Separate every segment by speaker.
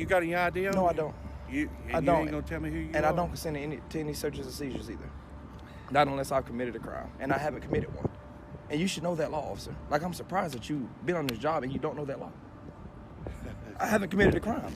Speaker 1: You got any idea?
Speaker 2: No, I don't.
Speaker 1: You ain't gonna tell me who you are?
Speaker 2: And I don't consent to any searches or seizures either. Not unless I've committed a crime, and I haven't committed one. And you should know that law, officer. Like, I'm surprised that you've been on this job and you don't know that law. I haven't committed a crime.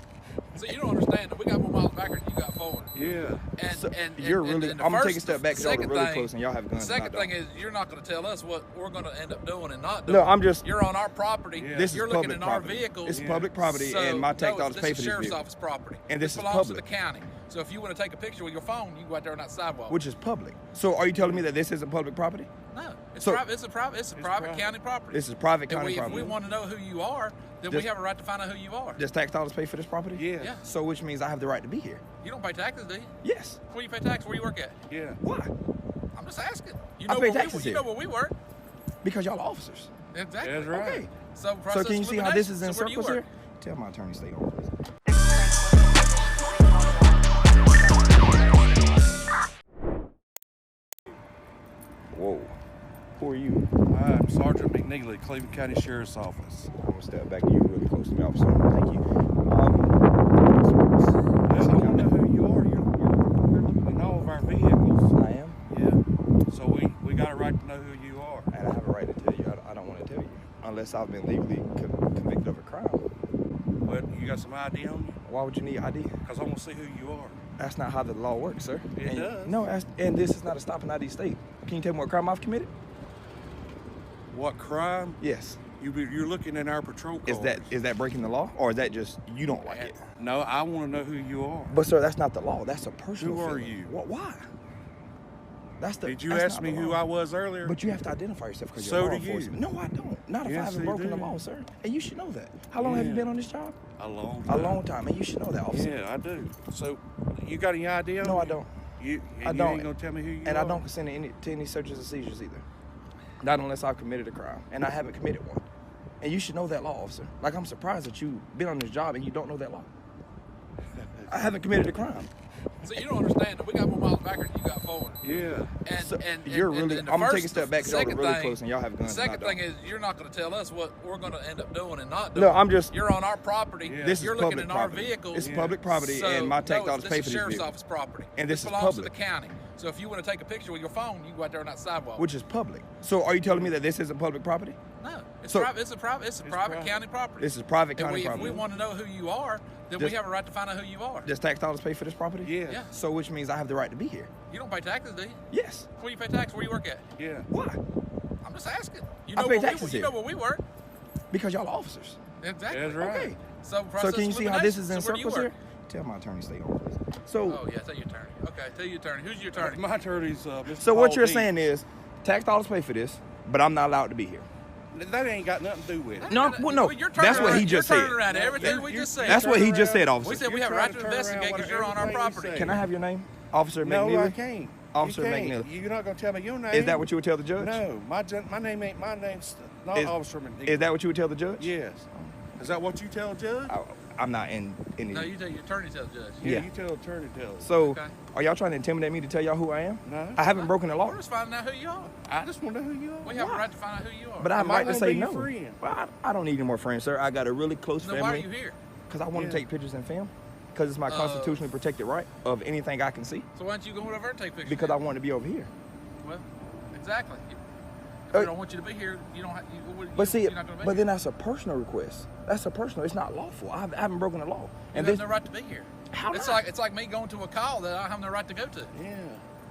Speaker 3: So you don't understand that we got more miles back than you got forward.
Speaker 1: Yeah.
Speaker 2: I'm gonna take a step back because y'all are really close and y'all have guns.
Speaker 3: The second thing is you're not going to tell us what we're going to end up doing and not doing.
Speaker 2: No, I'm just.
Speaker 3: You're on our property.
Speaker 1: Yeah.
Speaker 2: This
Speaker 3: you're
Speaker 2: is
Speaker 3: looking
Speaker 2: public
Speaker 3: in our
Speaker 2: property.
Speaker 3: vehicles.
Speaker 2: It's public property,
Speaker 3: So,
Speaker 2: and my tax dollars pay for
Speaker 3: this
Speaker 2: this
Speaker 3: sheriff's
Speaker 2: vehicle.
Speaker 3: office property.
Speaker 2: And this is
Speaker 3: belongs
Speaker 2: public.
Speaker 3: to the county. So if you want to take a picture with your phone, you can go out there on that sidewalk.
Speaker 2: Which is public. So are you telling me that this isn't public property?
Speaker 3: No, it's
Speaker 2: So-
Speaker 3: private. It's a private county property.
Speaker 2: This is private
Speaker 3: And
Speaker 2: county
Speaker 3: if
Speaker 2: property.
Speaker 3: we want to know who you are, then we have a right to find out who you are.
Speaker 2: Does tax dollars pay for this property?
Speaker 1: Yeah.
Speaker 3: Yeah.
Speaker 2: So which means I have the right to be here.
Speaker 3: You don't pay taxes, do you?
Speaker 2: Yes.
Speaker 3: Where you pay taxes? Where you work at?
Speaker 1: Yeah.
Speaker 2: Why?
Speaker 3: I'm just asking. You
Speaker 2: I
Speaker 3: know
Speaker 2: pay
Speaker 3: where
Speaker 2: taxes
Speaker 3: you
Speaker 2: here.
Speaker 3: know where we work.
Speaker 2: Because y'all are officers.
Speaker 3: Exactly.
Speaker 1: That's right.
Speaker 2: Okay.
Speaker 3: So,
Speaker 2: So can you see how this is in
Speaker 3: so where do you
Speaker 2: circles
Speaker 3: work?
Speaker 2: here? Tell my attorney stay on, please. Whoa. Who are you?
Speaker 1: I'm Sergeant McNeely, Cleveland County Sheriff's Office.
Speaker 2: I'm gonna step back. You're really close to me, officer. Thank you.
Speaker 1: I want to know who you are. You're looking in all of our vehicles.
Speaker 2: I am,
Speaker 1: Yeah. So we got a right to know who you are.
Speaker 2: and I have a right to tell you. I don't want to tell you unless I've been legally convicted of a crime.
Speaker 1: But you got some ID on you?
Speaker 2: Why would you need ID?
Speaker 1: Because I want to see who you are.
Speaker 2: That's not how the law works, sir.
Speaker 1: It does.
Speaker 2: No, and this is not a stop and ID state. Can you tell me what crime I've committed?
Speaker 1: What crime?
Speaker 2: Yes.
Speaker 1: You're looking in our patrol cars.
Speaker 2: Is that breaking the law, or is that just you don't like it?
Speaker 1: No, I want to know who you are.
Speaker 2: But sir, that's not the law. That's a personal.
Speaker 1: Who are
Speaker 2: feeling.
Speaker 1: you?
Speaker 2: Why?
Speaker 1: Did you ask me who I was earlier?
Speaker 2: But you have to identify yourself because
Speaker 1: So
Speaker 2: you're law
Speaker 1: do you.
Speaker 2: enforcement. No, I don't. Not if I
Speaker 1: Yes,
Speaker 2: haven't
Speaker 1: you
Speaker 2: broken the
Speaker 1: do.
Speaker 2: law, sir. And you should know that. How long have you
Speaker 1: Yeah.
Speaker 2: been on this job?
Speaker 1: A long
Speaker 2: A
Speaker 1: time.
Speaker 2: long time, and you should know that, officer.
Speaker 1: Yeah, I do. So, you got any idea?
Speaker 2: No, I don't.
Speaker 1: You
Speaker 2: I
Speaker 1: You
Speaker 2: don't.
Speaker 1: ain't gonna tell me who you are?
Speaker 2: And I don't consent to any searches or seizures either. Not unless I've committed a crime, and I haven't committed one. And you should know that law, officer. Like, I'm surprised that you've been on this job and you don't know that law. I haven't committed a crime.
Speaker 3: So you don't understand that we got more miles back than you got forward.
Speaker 1: Yeah.
Speaker 3: And,
Speaker 2: So,
Speaker 3: and
Speaker 2: you're
Speaker 3: and-
Speaker 2: really.
Speaker 3: and
Speaker 2: I'm
Speaker 3: the
Speaker 2: gonna take a
Speaker 3: first-
Speaker 2: step back
Speaker 3: the
Speaker 2: because y'all are
Speaker 3: second
Speaker 2: really
Speaker 3: thing-
Speaker 2: close and y'all have
Speaker 3: The
Speaker 2: guns. and I
Speaker 3: second
Speaker 2: don't.
Speaker 3: thing is you're not going to tell us what we're going to end up doing and not doing.
Speaker 2: No, I'm just.
Speaker 3: You're on our property.
Speaker 1: Yeah.
Speaker 2: This is
Speaker 3: You're looking
Speaker 2: public
Speaker 3: in our
Speaker 2: property.
Speaker 3: vehicles.
Speaker 2: It's
Speaker 1: Yeah.
Speaker 2: public property,
Speaker 3: So,
Speaker 2: and my tax
Speaker 3: no,
Speaker 2: dollars
Speaker 3: this
Speaker 2: pay
Speaker 3: is
Speaker 2: for this
Speaker 3: sheriff's
Speaker 2: vehicle,
Speaker 3: office property.
Speaker 2: And this is
Speaker 3: belongs to the
Speaker 2: public.
Speaker 3: county. So if you want to take a picture with your phone, you can go out there on that sidewalk.
Speaker 2: which is public. So, are you telling me that this isn't public property?
Speaker 3: No, it's
Speaker 2: So-
Speaker 3: private. It's a private
Speaker 1: private.
Speaker 3: county property.
Speaker 2: This is private
Speaker 3: And
Speaker 2: county
Speaker 3: if
Speaker 2: property.
Speaker 3: we want to know who you are, then
Speaker 2: Does-
Speaker 3: we have a right to find out who you are.
Speaker 2: Does tax dollars pay for this property?
Speaker 1: Yeah.
Speaker 3: Yeah.
Speaker 2: So, which means I have the right to be here.
Speaker 3: You don't pay taxes, do you?
Speaker 2: Yes.
Speaker 3: Where you pay taxes? Where you work at?
Speaker 1: Yeah.
Speaker 2: Why?
Speaker 3: I'm just asking. You
Speaker 2: I
Speaker 3: know
Speaker 2: pay
Speaker 3: where
Speaker 2: taxes
Speaker 3: you
Speaker 2: here.
Speaker 3: know where we work.
Speaker 2: Because y'all are officers.
Speaker 3: Exactly.
Speaker 1: That's right.
Speaker 2: Okay.
Speaker 3: So,
Speaker 2: So, can you see how this is in
Speaker 3: so where do you
Speaker 2: circles here?
Speaker 3: work?
Speaker 2: Tell my attorney stay on, please. So,
Speaker 3: Oh yeah, tell your attorney. Okay, tell your attorney. Who's your attorney?
Speaker 1: My attorney's Mr.
Speaker 2: so what
Speaker 1: Paul
Speaker 2: you're
Speaker 1: Dees.
Speaker 2: saying is, tax dollars pay for this, but I'm not allowed to be here.
Speaker 1: That ain't got nothing to do with it.
Speaker 2: No, well, no,
Speaker 3: You're turning
Speaker 2: that's what he
Speaker 3: around-
Speaker 2: just
Speaker 3: you're
Speaker 2: said.
Speaker 3: turning around everything we
Speaker 1: You're-
Speaker 3: just said.
Speaker 2: That's what he just said, officer.
Speaker 3: We said we
Speaker 1: You're
Speaker 3: have a right
Speaker 1: trying
Speaker 3: to
Speaker 1: to turn around
Speaker 3: investigate because you're on our
Speaker 1: everything we
Speaker 3: property.
Speaker 1: say.
Speaker 2: Can I have your name? Officer
Speaker 1: No,
Speaker 2: McNeely?
Speaker 1: I can't.
Speaker 2: Officer
Speaker 1: You can't.
Speaker 2: McNeely.
Speaker 1: You're not gonna tell me your name.
Speaker 2: Is that what you would tell the judge?
Speaker 1: No, my name ain't. My name's not
Speaker 2: Is-
Speaker 1: Officer McNeely.
Speaker 2: Is that what you would tell the judge?
Speaker 1: Yes. Is that what you tell a judge?
Speaker 2: I'm not in any.
Speaker 3: No, you tell your attorney tell the judge.
Speaker 2: Yeah.
Speaker 1: You tell attorney tell.
Speaker 2: So,
Speaker 3: Okay.
Speaker 2: are y'all trying to intimidate me to tell y'all who I am?
Speaker 1: No.
Speaker 2: I haven't broken the law,
Speaker 3: We're just finding out who you are.
Speaker 1: I just want to know who you are.
Speaker 3: We have a right to find out who you are.
Speaker 2: but I have
Speaker 1: Am
Speaker 2: a
Speaker 1: I
Speaker 2: right to
Speaker 1: gonna
Speaker 2: say
Speaker 1: be
Speaker 2: no.
Speaker 1: your friend?
Speaker 2: Well, I don't need any more friends, sir. I got a really close
Speaker 3: Then why are you
Speaker 2: family
Speaker 3: here?
Speaker 2: because I want to
Speaker 1: Yeah.
Speaker 2: take pictures and film because it's my constitutionally protected right of anything I can see
Speaker 3: So why don't you go over and take pictures?
Speaker 2: because I want to be over here.
Speaker 3: Well, exactly. If
Speaker 2: Uh,
Speaker 3: we don't want you to be here, you don't have.
Speaker 2: But see,
Speaker 3: you're not gonna be
Speaker 2: but
Speaker 3: here.
Speaker 2: then that's a personal request. That's a personal. It's not lawful. I haven't broken the law.
Speaker 3: You
Speaker 2: And
Speaker 3: have
Speaker 2: this,
Speaker 3: no right to be here.
Speaker 2: How
Speaker 3: it's
Speaker 2: not?
Speaker 3: like me going to a call that I have no right to go to.
Speaker 1: Yeah.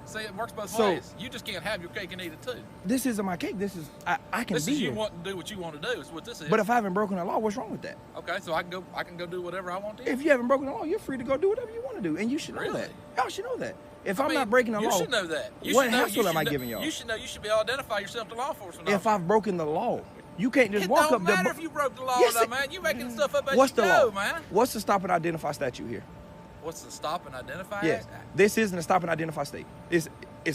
Speaker 3: See, it works both
Speaker 2: So-
Speaker 3: ways. You just can't have your cake and eat it too.
Speaker 2: this isn't my cake. This is I can
Speaker 3: This
Speaker 2: be
Speaker 3: is you
Speaker 2: here.
Speaker 3: want to do what you want to do. Is what this is.
Speaker 2: But if I haven't broken the law, what's wrong with that?
Speaker 3: Okay, so I can go do whatever I want to.
Speaker 2: If you haven't broken the law, you're free to go do whatever you want to do, and you should know
Speaker 3: Really?
Speaker 2: that. Y'all should know that. If
Speaker 3: I
Speaker 2: I'm
Speaker 3: mean,
Speaker 2: not breaking the
Speaker 3: you
Speaker 2: law,
Speaker 3: should know that. You
Speaker 2: what
Speaker 3: should know,
Speaker 2: hassle am I giving y'all?
Speaker 3: You should know. You should be able to identify yourself to law enforcement.
Speaker 2: If I've broken the law, you can't just
Speaker 3: it
Speaker 2: walk
Speaker 3: don't
Speaker 2: up there.
Speaker 3: matter if you broke the law
Speaker 2: Yes,
Speaker 3: or not,
Speaker 2: it-
Speaker 3: man. You making stuff up as
Speaker 2: What's
Speaker 3: you
Speaker 2: the
Speaker 3: go,
Speaker 2: law,
Speaker 3: man.
Speaker 2: What's the stop and identify statute here?
Speaker 3: What's the stop and identify?
Speaker 2: Yes,
Speaker 3: act?
Speaker 2: this isn't a stop and identify state. It's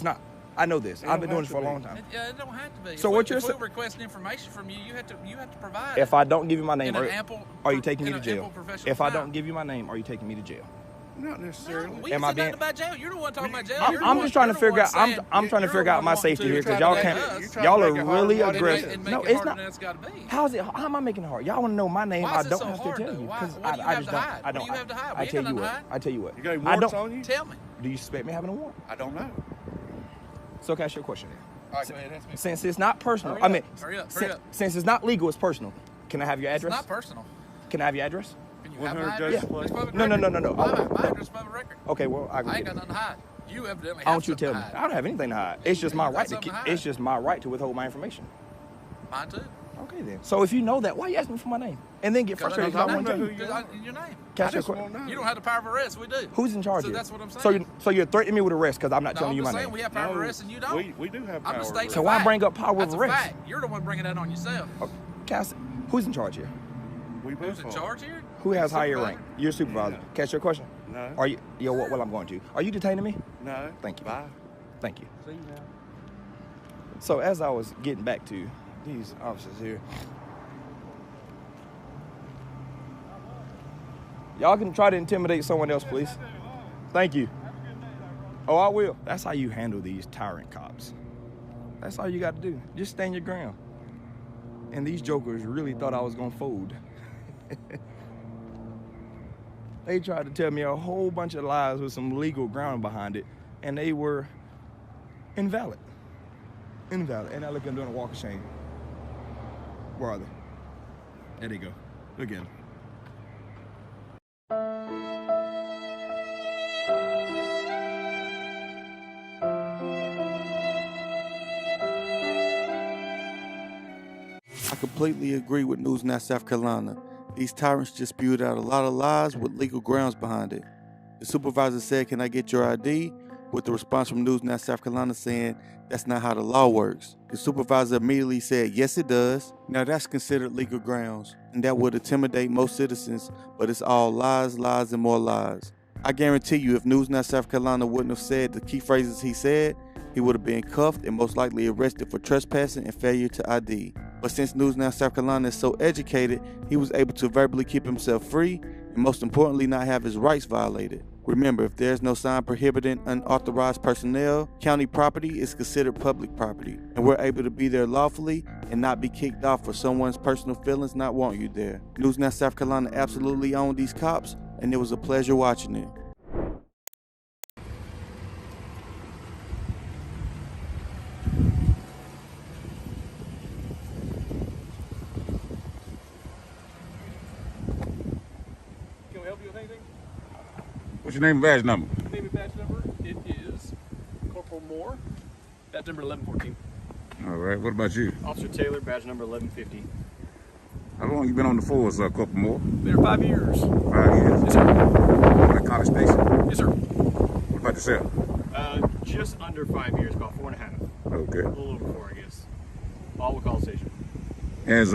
Speaker 2: not. I know this.
Speaker 1: It
Speaker 2: I've
Speaker 1: don't
Speaker 2: been doing
Speaker 1: have
Speaker 2: this
Speaker 1: to
Speaker 2: for a
Speaker 1: be.
Speaker 2: long time.
Speaker 3: It don't have to be.
Speaker 2: So
Speaker 3: if
Speaker 2: what
Speaker 3: we,
Speaker 2: you're
Speaker 3: if
Speaker 2: sa-
Speaker 3: we're requesting information from you, you have to provide.
Speaker 2: If I don't give you my name,
Speaker 3: in an ample,
Speaker 2: are you taking me
Speaker 3: in
Speaker 2: to
Speaker 3: an
Speaker 2: jail?
Speaker 3: ample professional
Speaker 2: If I
Speaker 3: time.
Speaker 2: don't give you my name, are you taking me to jail?
Speaker 1: Not necessarily.
Speaker 3: We
Speaker 2: Am
Speaker 3: ain't
Speaker 2: I
Speaker 3: said nothing
Speaker 2: being-
Speaker 3: about jail. You're the one talking about jail. You're the
Speaker 2: I'm
Speaker 3: one-
Speaker 2: just trying to
Speaker 3: you're the
Speaker 2: figure
Speaker 3: one
Speaker 2: out. I'm
Speaker 3: saying-
Speaker 2: trying to
Speaker 3: you're
Speaker 2: figure
Speaker 3: the
Speaker 2: out
Speaker 3: one
Speaker 2: my
Speaker 3: wanting
Speaker 2: safety
Speaker 3: to
Speaker 2: here
Speaker 3: try
Speaker 2: because
Speaker 3: to
Speaker 2: y'all
Speaker 3: make
Speaker 2: can't.
Speaker 3: us-
Speaker 2: Y'all are
Speaker 1: make it harder
Speaker 2: really
Speaker 1: than what it
Speaker 2: aggressive.
Speaker 1: is.
Speaker 3: and make
Speaker 2: No,
Speaker 3: it
Speaker 2: it's
Speaker 3: harder
Speaker 2: not.
Speaker 3: than it's got to be.
Speaker 2: How's it? How am I making it hard? Y'all want to know my name?
Speaker 3: Why
Speaker 2: I
Speaker 3: is it
Speaker 2: don't
Speaker 3: so
Speaker 2: have to
Speaker 3: hard,
Speaker 2: tell
Speaker 3: though?
Speaker 2: you.
Speaker 3: Why-
Speaker 2: 'Cause
Speaker 3: what do you
Speaker 2: I
Speaker 3: have
Speaker 2: just
Speaker 3: to
Speaker 2: don't.
Speaker 3: hide?
Speaker 2: I
Speaker 3: What do
Speaker 2: don't.
Speaker 3: you have to hide?
Speaker 2: I
Speaker 3: We
Speaker 2: tell
Speaker 3: ain't
Speaker 2: you
Speaker 3: got
Speaker 2: what.
Speaker 3: nothing to
Speaker 2: I tell you what.
Speaker 1: You got
Speaker 2: I
Speaker 1: warrants
Speaker 2: don't.
Speaker 1: on you?
Speaker 3: Tell me.
Speaker 2: Do you suspect me having a warrant?
Speaker 1: I don't know.
Speaker 2: So can I ask you a question then?
Speaker 3: All right, go ahead. Ask me.
Speaker 2: Since it's not personal,
Speaker 3: Hurry
Speaker 2: I
Speaker 3: up.
Speaker 2: mean,
Speaker 3: Hurry up.
Speaker 2: since it's not legal, it's personal. Can I have your
Speaker 3: It's
Speaker 2: address?
Speaker 3: not personal.
Speaker 2: Can I have your address?
Speaker 3: Can you have my
Speaker 1: 100
Speaker 3: address?
Speaker 1: Justice
Speaker 3: It's
Speaker 1: Place?
Speaker 3: public
Speaker 2: No, no,
Speaker 3: record.
Speaker 2: no, no, no.
Speaker 3: My
Speaker 2: Oh.
Speaker 3: address is public record.
Speaker 2: Okay, well I
Speaker 3: I
Speaker 2: can
Speaker 3: ain't
Speaker 2: get
Speaker 3: got
Speaker 2: it.
Speaker 3: nothing to hide. You evidently
Speaker 2: I
Speaker 3: have
Speaker 2: want you to tell
Speaker 3: something
Speaker 2: me.
Speaker 3: to
Speaker 2: I
Speaker 3: hide.
Speaker 2: don't have anything to hide. It's just my
Speaker 3: You got
Speaker 2: right to.
Speaker 3: something to hide.
Speaker 2: It's just my right to withhold my information.
Speaker 3: Mine too.
Speaker 2: Okay then. So if you know that, why you ask me for my name and then get
Speaker 3: Because
Speaker 2: frustrated
Speaker 1: I
Speaker 2: because I
Speaker 1: don't
Speaker 2: want to
Speaker 1: know
Speaker 2: tell
Speaker 1: who
Speaker 2: you?
Speaker 1: you are.
Speaker 3: Your name.
Speaker 2: Can I
Speaker 1: I
Speaker 2: ask you a
Speaker 1: just
Speaker 2: question?
Speaker 1: won't know.
Speaker 3: You don't have the power of arrest. We do.
Speaker 2: Who's in charge
Speaker 3: So
Speaker 2: here?
Speaker 3: that's what I'm saying.
Speaker 2: So you're threatening me with arrest because I'm not
Speaker 3: No,
Speaker 2: telling
Speaker 3: I'm
Speaker 2: you my
Speaker 3: just saying
Speaker 2: name.
Speaker 3: we have power of
Speaker 1: No,
Speaker 3: arrest and you don't.
Speaker 1: We do have
Speaker 3: I'm
Speaker 1: power.
Speaker 3: just stating
Speaker 1: of
Speaker 2: So
Speaker 3: a
Speaker 2: why
Speaker 3: fact.
Speaker 2: bring up power of
Speaker 3: That's a
Speaker 2: arrest?
Speaker 3: fact. You're the one bringing that on yourself.
Speaker 2: Who's in charge here?
Speaker 1: We
Speaker 3: Who's
Speaker 1: both
Speaker 3: in
Speaker 1: are.
Speaker 3: charge here?
Speaker 2: Who has higher
Speaker 3: Supervisor?
Speaker 2: rank? You're supervisor.
Speaker 1: Yeah.
Speaker 2: Can I ask you a question?
Speaker 1: No.
Speaker 2: Are you? Yo, what? Well, I'm going to. Are you detaining me?
Speaker 1: No.
Speaker 2: Thank you.
Speaker 1: Bye.
Speaker 2: Thank you.
Speaker 1: See you now.
Speaker 2: So as I was getting back to these officers here, y'all can try to intimidate someone else, please. Thank you. Oh, I will. That's how you handle these tyrant cops. That's all you got to do. Just stand your ground. And these jokers really thought I was gonna fold. They tried to tell me a whole bunch of lies with some legal ground behind it, and they were invalid. Invalid. And I look at them doing a walk of shame. Where are they? There they go. Look at them.
Speaker 4: I completely agree with News Now South Carolina. These tyrants just spewed out a lot of lies with legal grounds behind it. The supervisor said, "Can I get your ID?" with the response from News Now South Carolina saying, "That's not how the law works." The supervisor immediately said, "Yes, it does." Now that's considered legal grounds, and that would intimidate most citizens, but it's all lies, lies, and more lies. I guarantee you, if News Now South Carolina wouldn't have said the key phrases he said, he would have been cuffed and most likely arrested for trespassing and failure to ID. But since News Now South Carolina is so educated, he was able to verbally keep himself free and most importantly not have his rights violated. Remember, if there's no sign prohibiting unauthorized personnel, county property is considered public property, and we're able to be there lawfully and not be kicked off for someone's personal feelings not wanting you there. News Now South Carolina absolutely owned these cops, and it was a pleasure watching it.
Speaker 5: Can we help you with anything?
Speaker 6: What's your name and badge number?
Speaker 5: Name and badge number. It is Corporal Moore. Badge number 1114.
Speaker 6: All right. What about you?
Speaker 5: Officer Taylor, badge number 1150.
Speaker 6: How long you been on the force, Corporal Moore?
Speaker 5: Been here 5 years.
Speaker 6: 5 years.
Speaker 5: Yes, sir.
Speaker 6: At College Station.
Speaker 5: Yes, sir.
Speaker 6: What about yourself?
Speaker 5: Just under 5 years, about 4.5.
Speaker 6: Okay.
Speaker 5: A little over 4, I guess. All with College Station.
Speaker 6: Has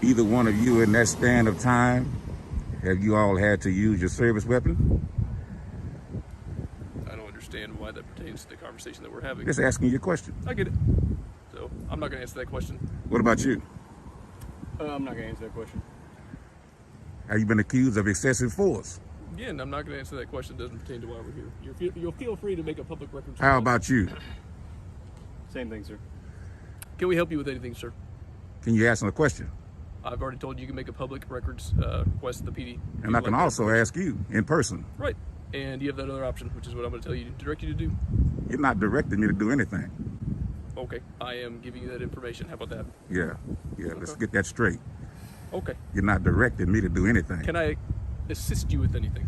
Speaker 6: either one of you in that span of time, have you all had to use your service weapon?
Speaker 5: I don't understand why that pertains to the conversation that we're having.
Speaker 6: Just asking you a question.
Speaker 5: I get it. So, I'm not going to answer that question.
Speaker 6: What about you?
Speaker 5: I'm not going to answer that question.
Speaker 6: Have you been accused of excessive force?
Speaker 5: Again, I'm not going to answer that question. It doesn't pertain to why we're here. You'll feel free to make a public record.
Speaker 6: How about you?
Speaker 5: Same thing, sir. Can we help you with anything, sir?
Speaker 6: Can you ask him a question?
Speaker 5: I've already told you can make a public records request to the PD.
Speaker 6: And I can also ask you in person.
Speaker 5: Right. And you have that other option, which is what I'm going to tell you, direct you to do.
Speaker 6: You're not directing me to do anything.
Speaker 5: Okay. I am giving you that information. How about that?
Speaker 6: Yeah. Let's get that straight.
Speaker 5: Okay.
Speaker 6: You're not directing me to do anything.
Speaker 5: Can I assist you with anything?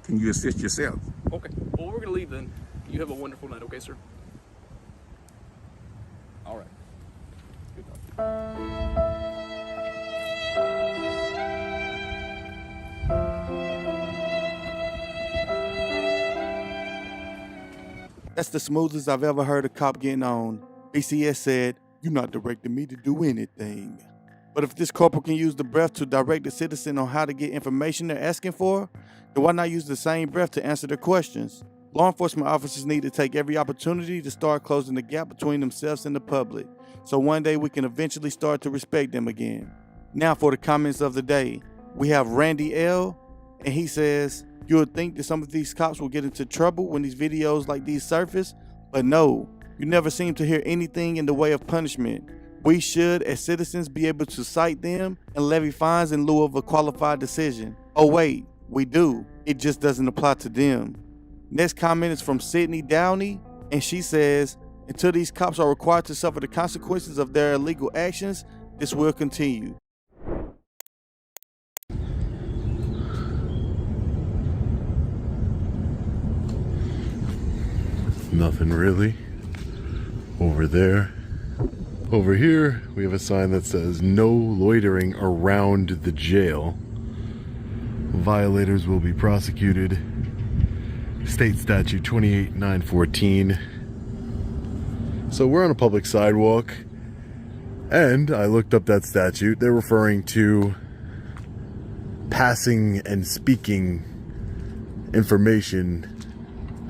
Speaker 6: Can you assist yourself?
Speaker 5: Okay. Well, we're going to leave then. You have a wonderful night, okay, sir? All right. Good talk.
Speaker 4: That's the smoothest I've ever heard a cop getting on. BCS said, "You're not directing me to do anything." But if this corporal can use the breath to direct the citizen on how to get information they're asking for, then why not use the same breath to answer their questions? Law enforcement officers need to take every opportunity to start closing the gap between themselves and the public, so one day we can eventually start to respect them again. Now for the comments of the day. We have Randy L., and he says, You would think that some of these cops will get into trouble when these videos like these surface, but no, you never seem to hear anything in the way of punishment. We should, as citizens, be able to cite them and levy fines in lieu of a qualified decision. Oh wait, we do. It just doesn't apply to them. Next comment is from Sydney Downey, and she says, until these cops are required to suffer the consequences of their illegal actions, this will continue.
Speaker 7: Nothing really. Over there. Over here, we have a sign that says no loitering around the jail. Violators will be prosecuted. State Statute 28914. So we're on a public sidewalk, and I looked up that statute. They're referring to passing and speaking information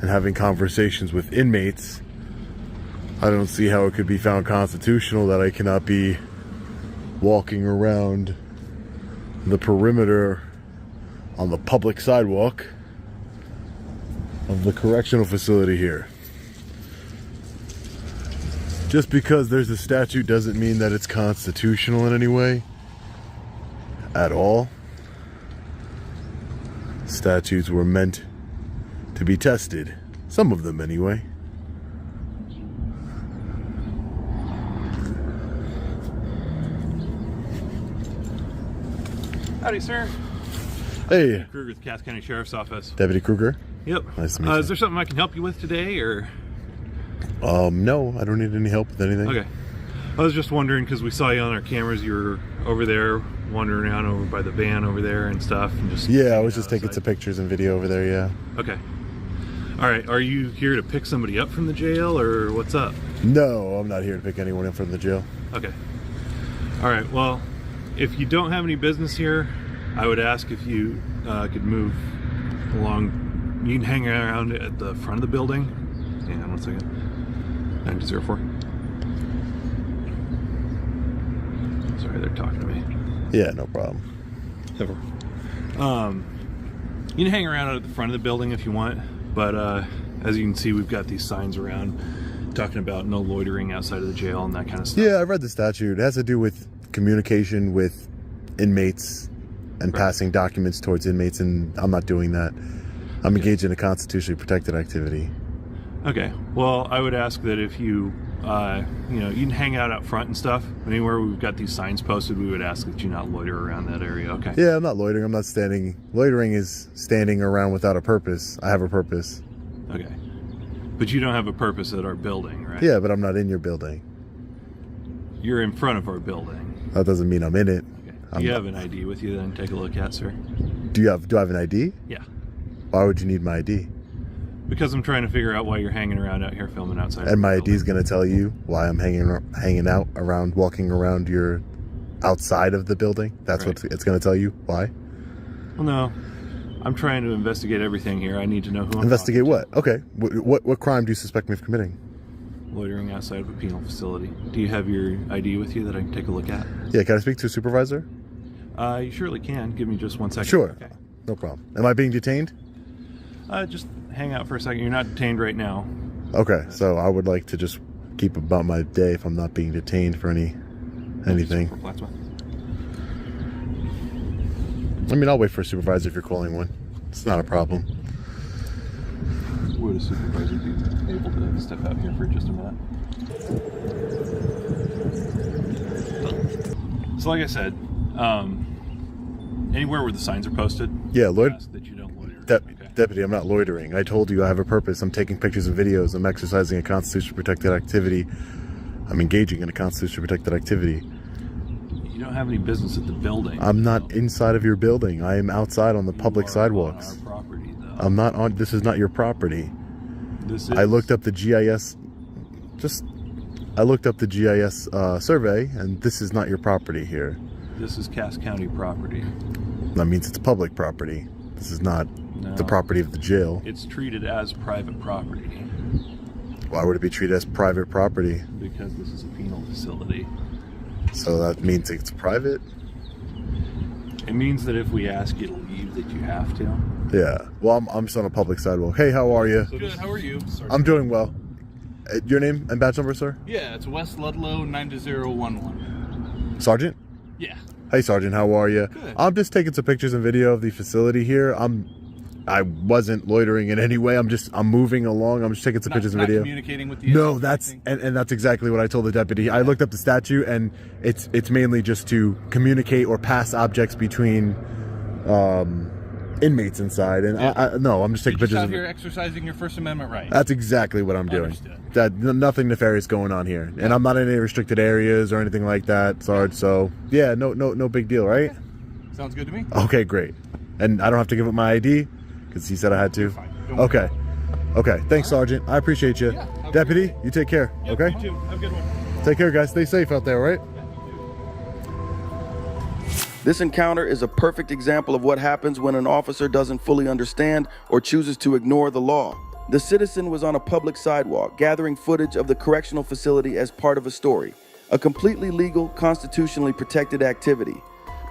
Speaker 7: and having conversations with inmates. I don't see how it could be found constitutional that I cannot be walking around the perimeter on the public sidewalk of the correctional facility here. Just because there's a statute doesn't mean that it's constitutional in any way at all. Statutes were meant to be tested. Some of them anyway.
Speaker 8: Howdy, sir.
Speaker 7: Hey,
Speaker 8: Kruger with the Cass County Sheriff's Office.
Speaker 7: Deputy Kruger.
Speaker 8: Yep.
Speaker 7: Nice to meet you.
Speaker 8: Is there something I can help you with today, or?
Speaker 7: No, I don't need any help with anything.
Speaker 8: Okay. I was just wondering, because we saw you on our cameras, you were over there wandering around over by the van over there and stuff, and just.
Speaker 7: Yeah, I was just taking some pictures and video over there, yeah.
Speaker 8: Okay. All right, are you here to pick somebody up from the jail, or what's up?
Speaker 7: No, I'm not here to pick anyone up from the jail.
Speaker 8: Okay. All right, well, if you don't have any business here, I would ask if you could move along. You can hang around at the front of the building. Hang on 1 second. 9004. Sorry, they're talking to me.
Speaker 7: Yeah, no problem.
Speaker 8: Ever. You can hang around out at the front of the building if you want, but as you can see, we've got these signs around talking about no loitering outside of the jail and that kind of stuff.
Speaker 7: Yeah, I read the statute. It has to do with communication with inmates and passing documents towards inmates, and I'm not doing that. I'm engaged in a constitutionally protected activity.
Speaker 8: Okay, well, I would ask that if you, you can hang out front and stuff. Anywhere we've got these signs posted, we would ask that you not loiter around that area, okay?
Speaker 7: Yeah, I'm not loitering. I'm not standing. Loitering is standing around without a purpose. I have a purpose.
Speaker 8: Okay. But you don't have a purpose at our building, right?
Speaker 7: Yeah, but I'm not in your building.
Speaker 8: You're in front of our building.
Speaker 7: That doesn't mean I'm in it.
Speaker 8: Okay. Do you have an ID with you then? Take a look at, sir.
Speaker 7: Do I have an ID?
Speaker 8: Yeah.
Speaker 7: Why would you need my ID?
Speaker 8: Because I'm trying to figure out why you're hanging around out here filming outside.
Speaker 7: And my ID is going to tell you why I'm hanging out around, walking around your outside of the building. That's
Speaker 8: right.
Speaker 7: what it's going to tell you. Why?
Speaker 8: Well, no. I'm trying to investigate everything here. I need to know who I'm
Speaker 7: investigate
Speaker 8: talking
Speaker 7: what? Okay. What crime do you suspect me of committing?
Speaker 8: Loitering outside of a penal facility. Do you have your ID with you that I can take a look at?
Speaker 7: Yeah. Can I speak to a supervisor?
Speaker 8: You surely can. Give me just 1 second.
Speaker 7: Sure.
Speaker 8: Okay.
Speaker 7: No problem. Am I being detained?
Speaker 8: Just hang out for a second. You're not detained right now.
Speaker 7: Okay. So I would like to just keep about my day if I'm not being detained for anything. I mean, I'll wait for a supervisor if you're calling one. It's not a problem.
Speaker 8: Would a supervisor be able to step out here for just a minute? So like I said, anywhere where the signs are posted,
Speaker 7: yeah, Lord,
Speaker 8: that you don't loiter.
Speaker 7: Okay. Deputy, I'm not loitering. I told you I have a purpose. I'm taking pictures and videos. I'm exercising a constitutionally protected activity. I'm engaging in a constitutionally protected activity.
Speaker 8: You don't have any business at the building.
Speaker 7: I'm not inside of your building. I am outside on the public sidewalks.
Speaker 8: On our property, though.
Speaker 7: I'm not on. This is not your property.
Speaker 8: This is.
Speaker 7: I looked up the GIS. I looked up the GIS survey, and this is not your property here.
Speaker 8: This is Cass County property.
Speaker 7: That means it's public property. This is not the property of the jail.
Speaker 8: It's treated as private property.
Speaker 7: Why would it be treated as private property?
Speaker 8: Because this is a penal facility.
Speaker 7: So that means it's private?
Speaker 8: It means that if we ask you to
Speaker 9: believe that you have to.
Speaker 7: Yeah. Well, I'm just on a public sidewalk. Hey, how are you?
Speaker 9: Good. How are you?
Speaker 7: I'm doing well. Your name and badge number, sir?
Speaker 9: Yeah, it's West Ludlow 92011.
Speaker 7: Sergeant?
Speaker 9: Yeah.
Speaker 7: Hey, Sergeant. How are you?
Speaker 9: Good.
Speaker 7: I'm just taking some pictures and video of the facility here. I wasn't loitering in any way. I'm moving along. I'm just taking some pictures and video.
Speaker 9: Communicating with you.
Speaker 7: No, that's and that's exactly what I told the deputy. I looked up the statute, and it's mainly just to communicate or pass objects between inmates inside. And I'm just taking pictures.
Speaker 9: Out here exercising your First Amendment right.
Speaker 7: That's exactly what I'm doing.
Speaker 9: Understood.
Speaker 7: Nothing nefarious going on here, and I'm not in any restricted areas or anything like that, Sarge. So yeah, no big deal, right?
Speaker 9: Okay. Sounds good to me.
Speaker 7: Okay, great. And I don't have to give up my ID because he said I had to. Okay. Thanks, Sergeant. I appreciate you.
Speaker 9: Yeah,
Speaker 7: Deputy, you take care.
Speaker 9: Yep,
Speaker 7: okay.
Speaker 9: You too. Have a good one.
Speaker 7: Take care, guys. Stay safe out there, right?
Speaker 2: This encounter is a perfect example of what happens when an officer doesn't fully understand or chooses to ignore the law. The citizen was on a public sidewalk, gathering footage of the correctional facility as part of a story, a completely legal, constitutionally protected activity.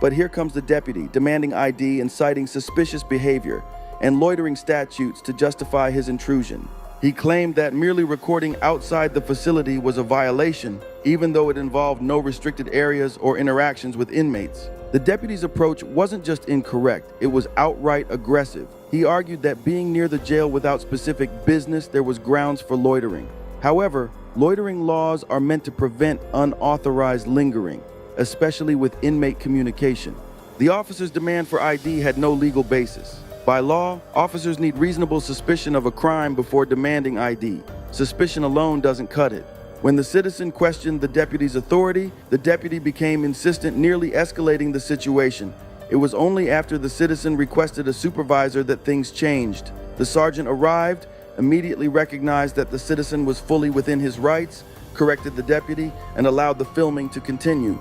Speaker 2: But here comes the deputy, demanding ID and citing suspicious behavior and loitering statutes to justify his intrusion. He claimed that merely recording outside the facility was a violation, even though it involved no restricted areas or interactions with inmates. The deputy's approach wasn't just incorrect, it was outright aggressive. He argued that being near the jail without specific business, there was grounds for loitering. However, loitering laws are meant to prevent unauthorized lingering, especially with inmate communication. The officer's demand for ID had no legal basis. By law, officers need reasonable suspicion of a crime before demanding ID. Suspicion alone doesn't cut it. When the citizen questioned the deputy's authority, the deputy became insistent, nearly escalating the situation. It was only after the citizen requested a supervisor that things changed. The sergeant arrived, immediately recognized that the citizen was fully within his rights, corrected the deputy, and allowed the filming to continue.